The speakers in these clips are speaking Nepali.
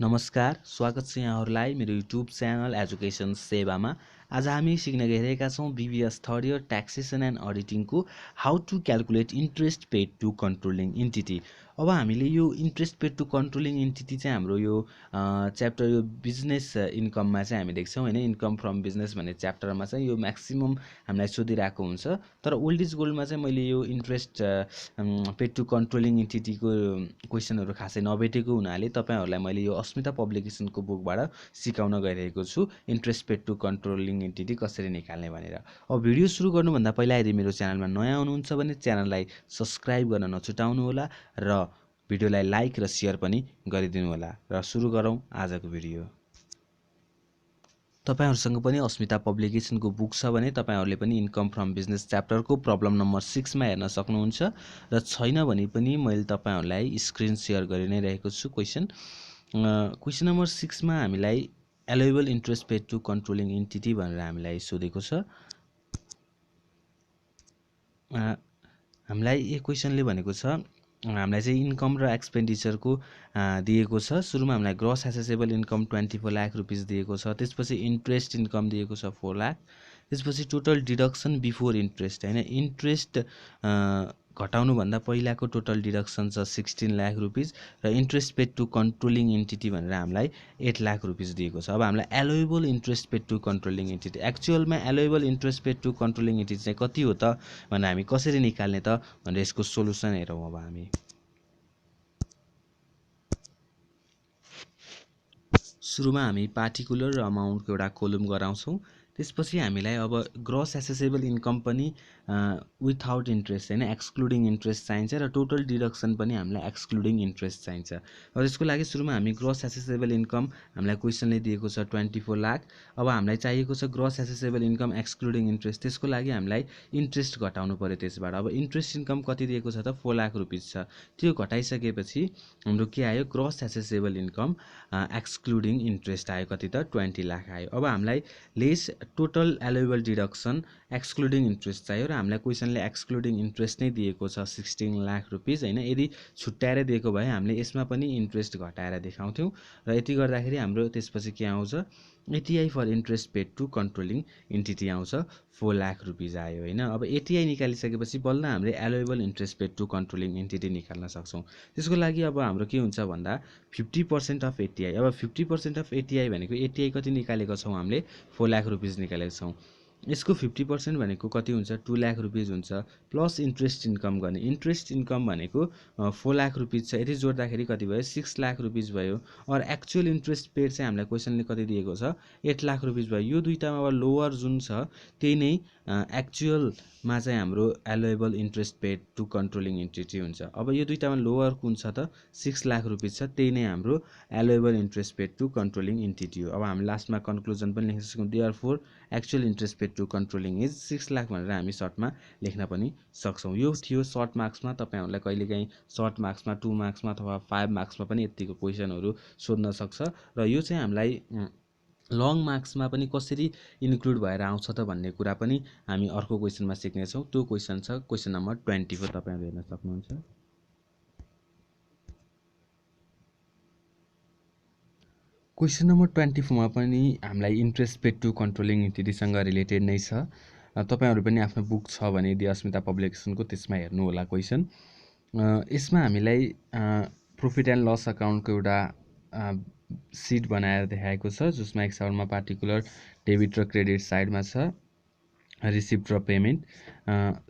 नमस्कार, स्वागत छ यहाँहरूलाई मेरो युट्युब च्यानल एजुकेसन सेवामा। आज हामी सिक्न गइरहेका छौँ BBS third year taxation and अडिटिङको how to calculate interest paid to controlling entity. अब हामीले यो interest paid to controlling entity चाहिँ हाम्रो यो च्याप्टर यो बिजनेस इन्कममा चाहिँ हामी देख्छौँ होइन। इन्कम फ्रम बिजनेस भन्ने च्याप्टरमा चाहिँ यो म्याक्सिमम हामीलाई सोधिरहेको हुन्छ। तर ओल्ड इज गोल्डमा चाहिँ मैले यो इन्ट्रेस्ट पेड टु कन्ट्रोलिङ इन्टिटीको क्वेसनहरू खासै नभेटेको हुनाले तपाईँहरूलाई मैले यो अस्मिता पब्लिकेसनको बुकबाट सिकाउन गइरहेको छु interest paid to controlling entity कसरी निकाल्ने भनेर। अब भिडियो सुरु गर्नुभन्दा पहिला यदि मेरो च्यानलमा नयाँ हुनुहुन्छ भने च्यानललाई सब्सक्राइब गर्न नछुटाउनु होला र भिडियोलाई लाइक र सेयर पनि गरिदिनु होला। र सुरु गरौँ आजको भिडियो। तपाईहरुसँग पनि अस्मिता पब्लिकेसनको बुक छ भने तपाईहरुले पनि इन्कम फ्रम बिजनेस च्याप्टरको प्रब्लम नम्बर 6 मा हेर्न सक्नुहुन्छ र छैन भने पनि मैले तपाईहरुलाई स्क्रिन शेयर गरि नै रहेको छु। क्वेशन नम्बर 6 मा हामीलाई allowable interest paid to controlling entity भनेर हामीलाई सोधेको छ। हामीलाई यो क्वेशनले भनेको छ हामीलाई चाहिँ इन्कम र एक्सपेन्डिचरको दिएको छ। सुरुमा हामीलाई ग्रस एसेसेबल इन्कम 24 लाख रुपैयाँ दिएको छ। त्यसपछि इन्ट्रेस्ट इन्कम दिएको छ 4 लाख। त्यसपछि टोटल डिडक्सन बिफोर इन्ट्रेस्ट हैन, इन्ट्रेस्ट घटाउनु भन्दा पहिलाको टोटल डिडक्सन छ 16 लाख रुपैयाँ र interest paid to controlling entity भनेर हामीलाई 8 लाख रुपैयाँ दिएको छ। अब हामीलाई allowable interest paid to controlling entity एक्चुअलमा allowable interest paid to controlling entity चाहिँ कति हो त भनेर हामी कसरी निकाल्ने त भनेर यसको सोलुसन हेरौँ। अब हामी सुरुमा हामी पार्टिकुलर र अमाउन्टको एउटा कोलम गराउँछौँ। त्यसपछि हामीलाई अब ग्रस एसेसेबल इन्कम पनि विथआउट इन्ट्रेस्ट हैन एक्सक्लुडिङ इन्ट्रेस्ट चाहिन्छ र टोटल डिडक्सन पनि हामीलाई एक्सक्लुडिङ इन्ट्रेस्ट चाहिन्छ। अब त्यसको लागि सुरुमा हामी ग्रस एसेसेबल इन्कम हामीलाई क्वेशनले दिएको छ 24 लाख। अब हामीलाई चाहिएको छ gross accessible income excluding interest. त्यसको लागि हामीलाई इन्ट्रेस्ट घटाउनु पर्यो त्यसबाट। अब इन्ट्रेस्ट इन्कम कति दिएको छ त 4 लाख रुपैयाँ छ। त्यो घटाइसकेपछि हाम्रो के आयो gross accessible income excluding interest आयो कति त 20 लाख आयो। अब हामीलाई lace total allowable deduction excluding interest चाहियो र हामीलाई क्वेशनले एक्सक्लुडिङ इन्ट्रेस्ट नै दिएको छ 16 लाख रुपैयाँ हैन। यदि छुट्याएर दिएको भए हामीले यसमा पनि इन्ट्रेस्ट घटाएर देखाउँथ्यौँ र यति गर्दाखेरि हाम्रो त्यसपछि के आउँछ ATI for interest paid to controlling entity आउँछ 4 लाख रुपैयाँ आयो हैन। अब एटीआई निकालिसकेपछि बल्ल हामीले allowable interest paid to controlling entity निकाल्न सक्छौँ। त्यसको लागि अब हाम्रो के हुन्छ भन्दा 50% अफ एटीआई। अब 50% अफ एटीआई भनेको एटीआई कति निकालेको छौँ हामीले 4 लाख रुपैयाँ निकालेको छौँ। यसको 50% भनेको कति हुन्छ 2 लाख रुपैयाँ हुन्छ प्लस इन्ट्रेस्ट इन्कम गर्ने। इन्ट्रेस्ट इन्कम भनेको 4 लाख रुपैयाँ छ। यति जोड्दाखेरि कति भयो 6 लाख रुपैयाँ भयो। और एक्चुअल इन्ट्रेस्ट पेड चाहिँ हामीलाई क्वेशनले कति दिएको छ 8 लाख रुपैयाँ भयो। यो दुईटामा अब लोअर जुन छ त्यही नै एक्चुअलमा चाहिँ हाम्रो allowable interest paid to controlling entity हुन्छ। अब यो दुईटामा लोअर कुन छ त 6 लाख रुपैयाँ छ, त्यही नै हाम्रो allowable interest paid to controlling entity हो। अब हामी लास्टमा कन्क्लुजन पनि लेख्न सक्छौँ therefore actual interest paid to controlling is 6 lakh भनेर हामी सर्टमा लेख्न पनि सक्छौँ। यो थियो सर्ट मार्क्समा। तपाईहरुलाई कहिलेकाहीँ सर्ट मार्क्समा 2 मार्क्समा अथवा 5 मार्क्समा पनि यतिको क्वेशनहरू सोध्न सक्छ र यो चाहिँ हामीलाई लङ मार्क्समा पनि कसरी इन्क्लुड भएर आउँछ त भन्ने कुरा पनि हामी अर्को क्वेशनमा सिक्नेछौँ। त्यो क्वेशन छ क्वेशन नम्बर 24 तपाईहरुले हेर्न सक्नुहुन्छ। क्वेशन नम्बर 24 मा पनि हामीलाई इन्ट्रेस्ट पेड टु कन्ट्रोलिङ इन्टिटीसँग रिलेटेड नै छ। तपाईहरु पनि आफ्नो बुक छ भने दि अस्मिता पब्लिकेसनको त्यसमा हेर्नु होला क्वेशन। यसमा हामीलाई प्रॉफिट एन्ड लस अकाउन्टको एउटा सिट बनाएर देखाएको छ जसमा एक साइडमा पार्टिकुलर डेबिट र क्रेडिट साइडमा छ रिसिप्ट र पेमेन्ट।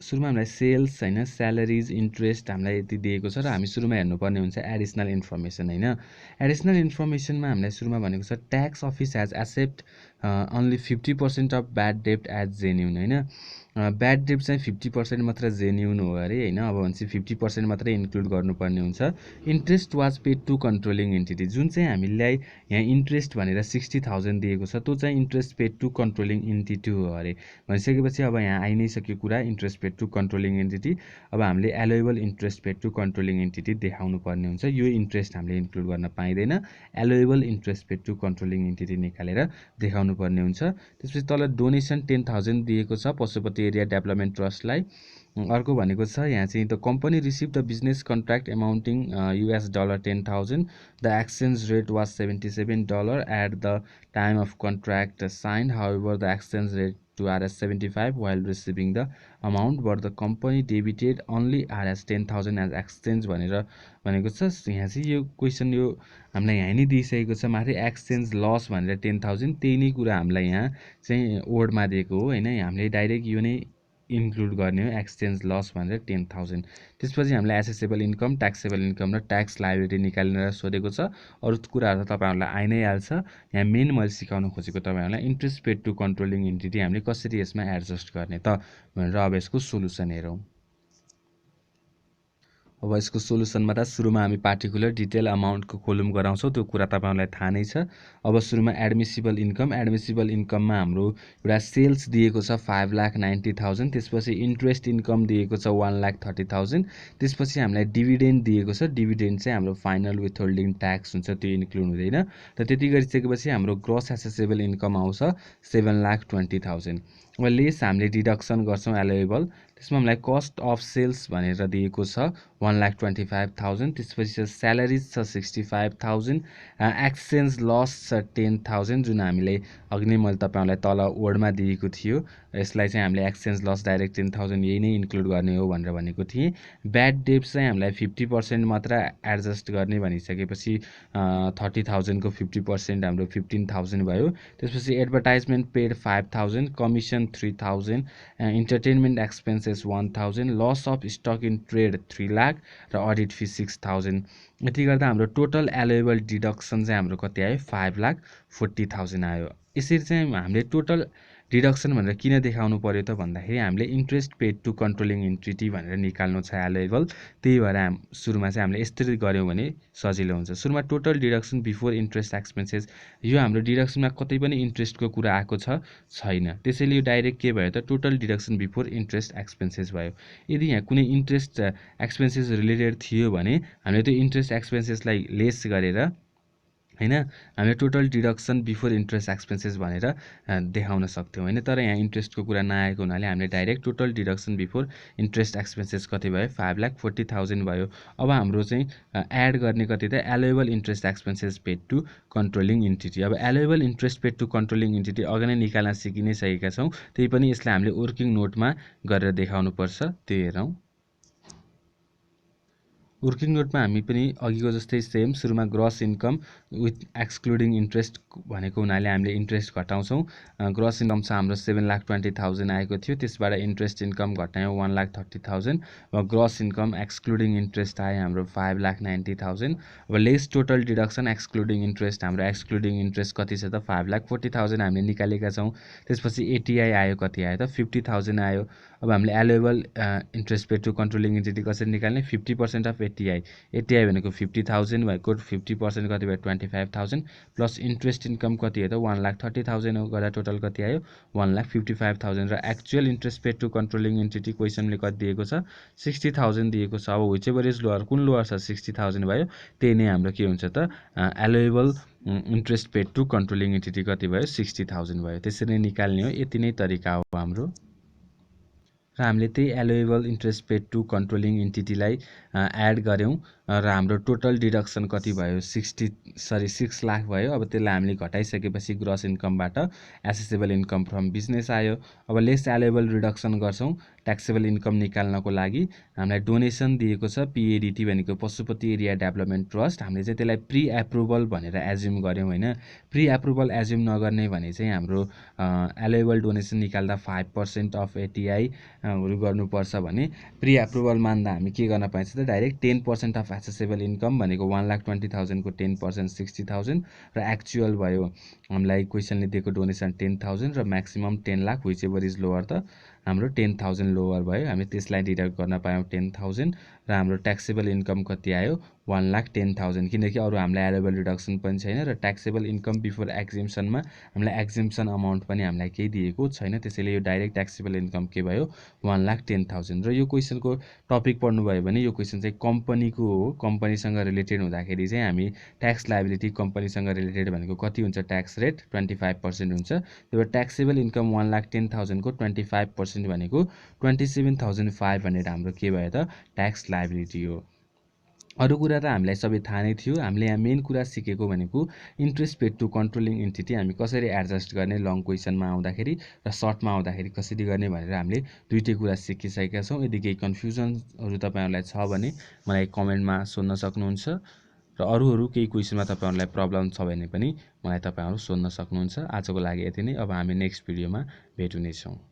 सुरुमा हामीलाई सेल्स हैन स्यालेरिज इन्ट्रेस्ट हामीलाई यति दिएको छ र हामी सुरुमा हेर्नुपर्ने हुन्छ एडिसनल इन्फर्मेसन हैन। एडिसनल इन्फर्मेसनमा हामीलाई सुरुमा भनेको छ tax office has accept only 50% of bad डेब्ट एज जेन्युन हैन। ब्याड डेब्ट चाहिँ 50% मात्र जेन्युन हो अरे हैन। अब भन्छ 50% मात्रै इन्क्लुड गर्नुपर्ने हुन्छ। Interest was paid to controlling entity जुन चाहिँ हामीलाई यहाँ इन्ट्रेस्ट भनेर 60,000 दिएको छ त्यो चाहिँ interest paid to controlling entity हो अरे। भनिसकेपछि अब यहाँ आइ नै सक्यो कुरा interest paid to controlling entity. अब हामीले allowable interest paid to controlling entity देखाउनु पर्ने हुन्छ। यो इन्ट्रेस्ट हामीले इन्क्लुड गर्न पाइँदैन। Allowable interest paid to controlling entity निकालेर देखाउनु पर्ने हुन्छ। त्यसपछि तल डोनेसन 10,000 दिएको छ पशुपति एरिया डेभलपमेन्ट ट्रस्टलाई अर्को भनेको छ यहाँ चाहिँ the company receive the business contract amounting $10,000 the exchange rate was $77 at the time of contract sign however the exchange rate to Rs 75 while receiving the amount but the company debited only Rs 10,000 as exchange भनेर भनेको छ। यहाँ चाहिँ यो क्वेसन यो हामीलाई यहाँ नै दिइसकेको छ माथि एक्सचेन्ज लस भनेर 10,000 त्यही नै कुरा हामीलाई यहाँ चाहिँ वर्डमा दिएको हो हैन। हामीले डाइरेक्ट यो नै इन्क्लुड गर्ने हो एक्सचेन्ज लस भनेर 10,000। त्यसपछि हामीलाई एसेसेबल इन्कम, ट्याक्सेबल इन्कम र ट्याक्स लायबिलिटी निकाल्न सोधेको छ। अरू कुराहरू त तपाईँहरूलाई आइ नै हाल्छ। यहाँ मेन मैले सिकाउन खोजेको तपाईँहरूलाई interest paid to controlling entity हामीले कसरी यसमा एडजस्ट गर्ने त भनेर अब यसको सोलुसन हेरौँ। अब यसको सोलुसनमा त सुरुमा हामी पार्टिकुलर डिटेल अमाउन्टको कोलम गराउँछौँ, त्यो कुरा तपाईँहरूलाई थाहा नै छ। अब सुरुमा एडमिसिबल इन्कममा हाम्रो एउटा सेल्स दिएको छ 5,90,000, त्यसपछि इन्ट्रेस्ट इन्कम दिएको छ 1,30,000, त्यसपछि हामीलाई डिभिडेन्ड दिएको छ। डिभिडेन्ड चाहिँ हाम्रो फाइनल विथहोल्डिङ ट्याक्स हुन्छ, त्यो इन्क्लुड हुँदैन। र त्यति गरिसकेपछि हाम्रो ग्रोस एसेसेबल इन्कम आउँछ 7,20,000। अब लेस हामीले डिडक्सन गर्छौँ एलोएबल, त्यसमा हामीलाई कस्ट अफ सेल्स भनेर दिएको छ 1,25,000, त्यसपछि स्यालेरिज छ 65,000, एक्सचेन्ज लस छ 10,000 जुन हामीले अघि नै मैले तपाईँहरूलाई तल वर्डमा दिएको थियो। यसलाई चाहिँ हामीले एक्सचेन्ज लस डाइरेक्ट 10,000 यही नै इन्क्लुड गर्ने हो भनेर भनेको थिएँ। ब्याड डेट चाहिँ हामीलाई 50% मात्र एडजस्ट गर्ने भनिसकेपछि 30,000 को 50% हाम्रो 15,000 भयो। त्यसपछि advertisement paid 5,000, commission 3,000, entertainment expenses 1,000, loss of stock in trade 3 lakh र अडिट फी 6,000। यति गर्दा हाम्रो टोटल एलोएबल डिडक्सन चाहिँ हाम्रो कति आयो 5,40,000 आयो। यसरी चाहिँ हामीले टोटल डिडक्सन भनेर किन देखाउनु पर्यो त भन्दाखेरि हामीले interest paid to controlling entity भनेर निकाल्नु छ एलोएबल। त्यही भएर सुरुमा चाहिँ हामीले यस्तरी गऱ्यौँ भने सजिलो हुन्छ। सुरुमा total deduction before interest expenses, यो हाम्रो डिडक्सनमा कतै पनि इन्ट्रेस्टको कुरा आएको छैन, त्यसैले यो डाइरेक्ट के भयो त total deduction before interest expenses भयो। यदि यहाँ कुनै इन्ट्रेस्ट एक्सपेन्सेस रिलेटेड थियो भने हामीले त्यो इन्ट्रेस्ट एक्सपेन्सेसलाई लेस गरेर हैन हामीले total deduction before interest expenses भनेर देखाउन सक्थ्यौँ हैन। तर यहाँ इन्ट्रेस्टको कुरा नआएको हुनाले हामीले direct total deduction before interest expenses कति भयो 5,40,000 भयो। अब हाम्रो चाहिँ एड गर्ने कति त allowable interest expenses paid to controlling entity. अब allowable interest paid to controlling entity अघि नै निकाल्न सिकि नै सकेका छौँ, त्यही पनि यसलाई हामीले वर्किङ नोटमा गरेर देखाउनुपर्छ, त्यो हेरौँ। वर्किङ नोटमा हामी पनि अघिको जस्तै सेम सुरुमा gross income with excluding interest भनेको हुनाले हामीले इन्ट्रेस्ट घटाउँछौँ। ग्रस इन्कम छ हाम्रो 7,20,000 आएको थियो, त्यसबाट इन्ट्रेस्ट इन्कम घटायौँ 1,30,000। अब ग्रस इन्कम एक्सक्लुडिङ इन्ट्रेस्ट आयो हाम्रो 5,90,000। अब lace total deduction excluding interest, हाम्रो एक्सक्लुडिङ इन्ट्रेस्ट कति छ त 5,40,000 हामीले निकालेका छौँ। त्यसपछि एटिआई आयो, कति आयो त 50,000 आयो। अब हामीले allowable interest paid to controlling entity कसरी निकाल्ने 50% अफ एटिआई भनेको 50,000 भएको 50% कति भयो 25,000 प्लस इन्ट्रेस्ट इन्कम कति हो त 1,30,000 हो, गर्दा टोटल कति आयो 1,55,000। र actual interest paid to controlling entity क्वेसनले कति दिएको छ 60,000 दिएको छ। अब विच एभर इज लोअर, कुन लोअर छ 60,000 भयो, त्यही नै हाम्रो के हुन्छ त allowable interest paid to controlling entity कति भयो 60,000 भयो। त्यसरी नै निकाल्ने हो, यति नै तरिका हो हाम्रो। र हामीले त्यही allowable interest paid to controlling एन्टिटीलाई एड गऱ्यौँ र हाम्रो टोटल डिडक्सन कति भयो 6 लाख भयो। अब त्यसलाई हामीले घटाइसकेपछि ग्रस इन्कमबाट एसेसेबल इन्कम फ्रम बिजनेस आयो। अब लेस एलोएबल रिडक्सन गर्छौँ ट्याक्सेबल इन्कम निकाल्नको लागि। हामीलाई डोनेसन दिएको छ पिएडिटी भनेको पशुपति एरिया डेभलपमेन्ट ट्रस्ट, हामीले चाहिँ त्यसलाई प्री एप्रुभल भनेर एज्युम गऱ्यौँ होइन। प्री एप्रुभल एज्युम नगर्ने भने चाहिँ हाम्रो एलोएबल डोनेसन निकाल्दा 5% अफ एटिआई हरू गर्नुपर्छ भने प्री एप्रुभल मान्दा हामी के गर्न पाइन्छ त डाइरेक्ट 10% अफ एसेसेबल इन्कम भनेको 1,20,000 को 10% 60,000 र एक्चुअल भयो हामीलाई क्वेसनले दिएको डोनेसन 10,000 र maximum 10 lakh which ever is lower त हाम्रो 10,000 लोअर भयो, हामी त्यसलाई डिडक्ट गर्न पायौँ 10,000 र हाम्रो ट्याक्सेबल इन्कम कति आयो 1,10,000 किनकि अरू हामीलाई एलोएबल रिडक्सन पनि छैन र ट्याक्सेबल इन्कम बिफोर एक्जिम्सनमा हामीलाई एक्जिम्सन अमाउन्ट पनि हामीलाई केही दिएको छैन, त्यसैले यो डाइरेक्ट ट्याक्सेबल इन्कम के भयो 1,10,000। र यो क्वेसनको टपिक पढ्नुभयो भने यो क्वेसन चाहिँ कम्पनीको हो, कम्पनीसँग रिलेटेड हुँदाखेरि चाहिँ हामी ट्याक्स लायबिलिटी कम्पनीसँग रिलेटेड भनेको कति हुन्छ ट्याक्स रेट 25% हुन्छ। त्यही भएर ट्याक्सेबल इन्कम 1,10,000 को 25% 1% भनेको 27,500 हाम्रो के भयो त ट्याक्स लायबिलिटी हो। अरू कुरा त हामीलाई सबै थाहा नै थियो। हामीले यहाँ मेन कुरा सिकेको भनेको interest paid to controlling entity हामी कसरी एडजस्ट गर्ने लङ क्वेसनमा आउँदाखेरि र सर्टमा आउँदाखेरि कसरी गर्ने भनेर हामीले दुईटै कुरा सिकिसकेका छौँ। यदि केही कन्फ्युजनहरू तपाईँहरूलाई छ भने मलाई कमेन्टमा सोध्न सक्नुहुन्छ र अरू केही क्वेसनमा तपाईँहरूलाई प्रब्लम छ भने पनि मलाई तपाईँहरू सोध्न सक्नुहुन्छ। आजको लागि यति नै। अब हामी नेक्स्ट भिडियोमा भेट हुनेछौँ।